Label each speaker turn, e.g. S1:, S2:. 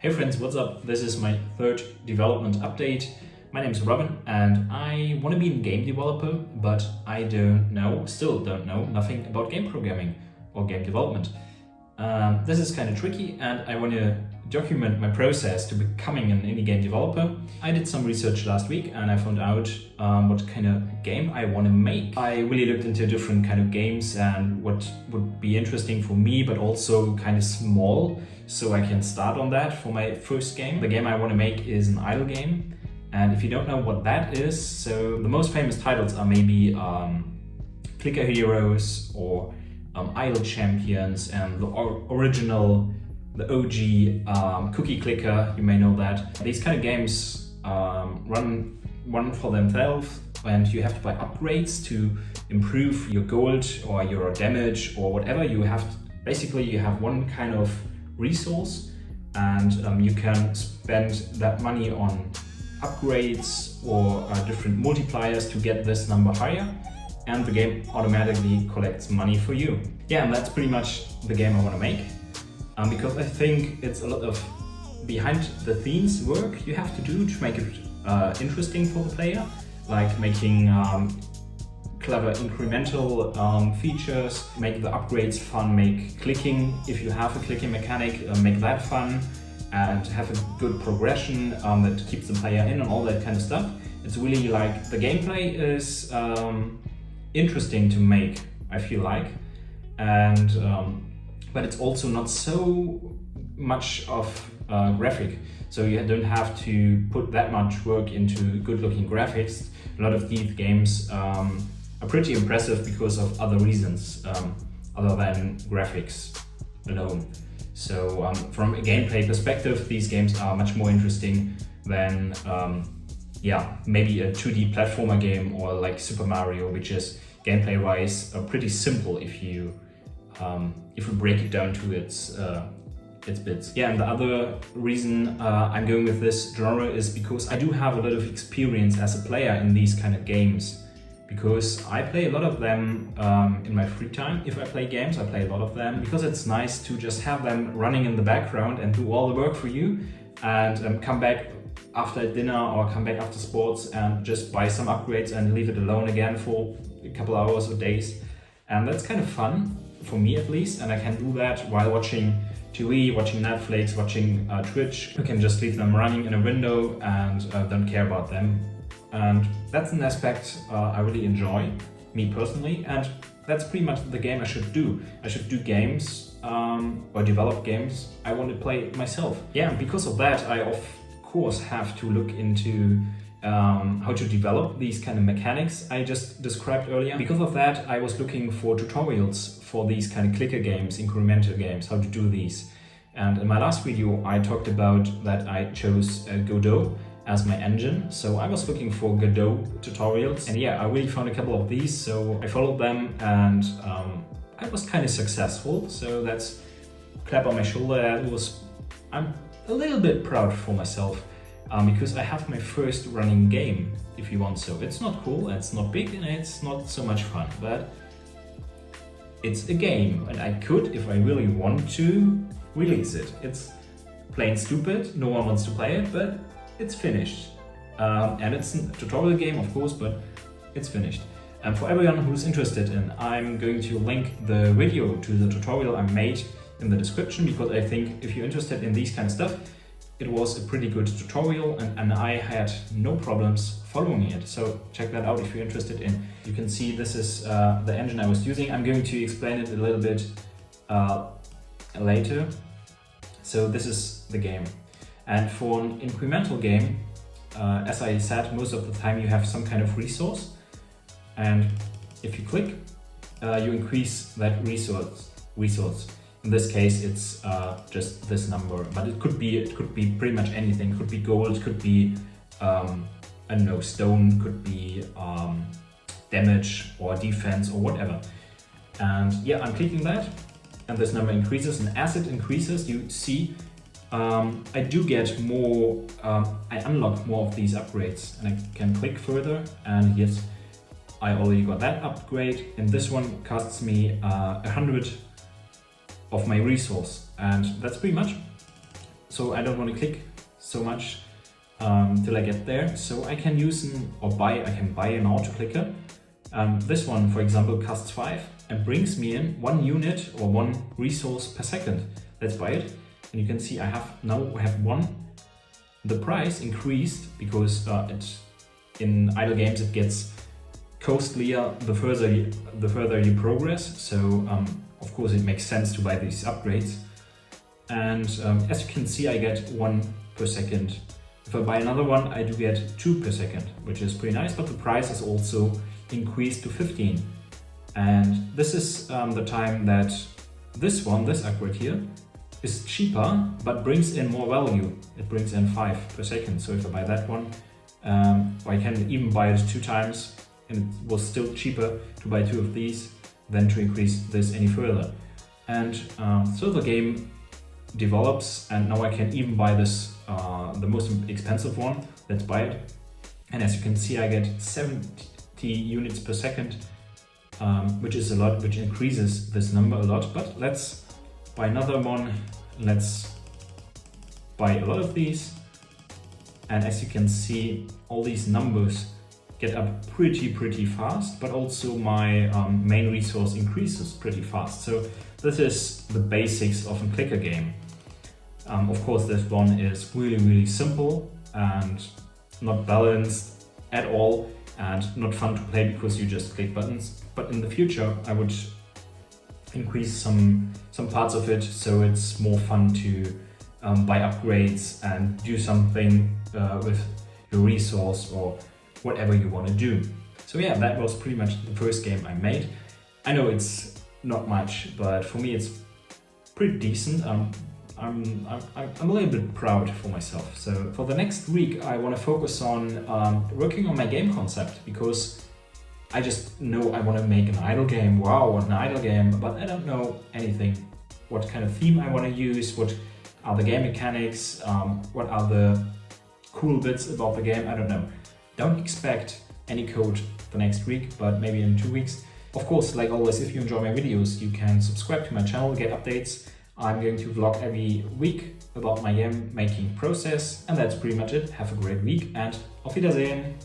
S1: Hey friends, what's up? This is my third development update. My name is Robin and I want to be a game developer, but I still don't know nothing about game programming or game development. This is kind of tricky and I want to document my process to becoming an indie game developer. I did some research last week and I found out what kind of game I want to make. I really looked into different kind of games and what would be interesting for me, but also kind of small, so I can start on that for my first game. The game I want to make is an idle game. And if you don't know what that is, so the most famous titles are maybe Clicker Heroes or Idle Champions and the original, the OG Cookie Clicker, you may know that. These kind of games run for themselves and you have to buy upgrades to improve your gold or your damage or whatever. You have one kind of resource and you can spend that money on upgrades or different multipliers to get this number higher, and the game automatically collects money for you. Yeah, and that's pretty much the game I want to make, because I think it's a lot of behind the scenes work you have to do to make it interesting for the player, like making clever incremental features, make the upgrades fun, make clicking, if you have a clicking mechanic, make that fun, and have a good progression that keeps the player in and all that kind of stuff. It's really like the gameplay is interesting to make, I feel like, and but it's also not so much of graphic, so you don't have to put that much work into good-looking graphics. A lot of these games are pretty impressive because of other reasons other than graphics alone. So from a gameplay perspective, these games are much more interesting than maybe a 2D platformer game or like Super Mario, which is gameplay-wise pretty simple if you break it down to its bits. Yeah, and the other reason I'm going with this genre is because I do have a lot of experience as a player in these kind of games. Because I play a lot of them in my free time. If I play games, I play a lot of them because it's nice to just have them running in the background and do all the work for you, and come back after dinner or come back after sports and just buy some upgrades and leave it alone again for a couple hours or days. And that's kind of fun, for me at least, and I can do that while watching TV, watching Netflix, watching Twitch. You can just leave them running in a window and don't care about them. And that's an aspect I really enjoy, me personally, and that's pretty much the game I should do. I should do games or develop games I want to play myself. Yeah, and because of that, I of course have to look into how to develop these kind of mechanics I just described earlier. Because of that, I was looking for tutorials for these kind of clicker games, incremental games, how to do these. And in my last video, I talked about that I chose Godot as my engine. So I was looking for Godot tutorials, and yeah, I really found a couple of these, so I followed them and I was kind of successful. So that's a clap on my shoulder. I'm a little bit proud for myself because I have my first running game, if you want. So it's not cool, it's not big, and it's not so much fun, but it's a game, and I could, if I really want to, release it. It's plain stupid, no one wants to play it, but it's finished. And it's a tutorial game, of course, but it's finished. And for everyone who's interested in, I'm going to link the video to the tutorial I made in the description, because I think if you're interested in these kind of stuff, it was a pretty good tutorial and I had no problems following it. So check that out if you're interested in. You can see this is the engine I was using. I'm going to explain it a little bit later. So this is the game. And for an incremental game, as I said, most of the time you have some kind of resource, and if you click, you increase that resource. In this case, it's just this number, but it could be pretty much anything. It could be gold, could be I don't know, stone, could be damage or defense or whatever. And yeah, I'm clicking that, and this number increases, and as it increases, you see I do get more, I unlock more of these upgrades, and I can click further, and yes, I already got that upgrade, and this one costs me 100 of my resource, and that's pretty much. so I don't want to click so much till I get there. So I can use I can buy an auto clicker. This one, for example, costs 5 and brings me in 1 unit or 1 resource per second. Let's buy it. And you can see I have 1. The price increased because in idle games it gets costlier the further you progress. So of course it makes sense to buy these upgrades. And as you can see, I get 1 per second. If I buy another one, I do get 2 per second, which is pretty nice, but the price is also increased to 15. And this is the time that this upgrade here, is cheaper, but brings in more value. It brings in 5 per second. So if I buy that one, I can even buy it 2 times, and it was still cheaper to buy 2 of these than to increase this any further. And so the game develops, and now I can even buy this, the most expensive one. Let's buy it. And as you can see, I get 70 units per second, which is a lot, which increases this number a lot. But let's buy another one. Let's buy a lot of these. And as you can see, all these numbers get up pretty fast, but also my main resource increases pretty fast. So this is the basics of a clicker game. Of course, this one is really simple and not balanced at all, and not fun to play because you just click buttons. But in the future, I would increase some parts of it so it's more fun to buy upgrades and do something with your resource or whatever you want to do. So yeah, that was pretty much the first game I made. I know it's not much, but for me it's pretty decent. I'm a little bit proud for myself. So for the next week, I want to focus on working on my game concept, because I just know I want to make an idle game. Wow, what an idle game! But I don't know anything. What kind of theme I want to use? What are the game mechanics? What are the cool bits about the game? I don't know. Don't expect any code the next week, but maybe in 2 weeks. Of course, like always, if you enjoy my videos, you can subscribe to my channel, get updates. I'm going to vlog every week about my game making process, and that's pretty much it. Have a great week and auf Wiedersehen!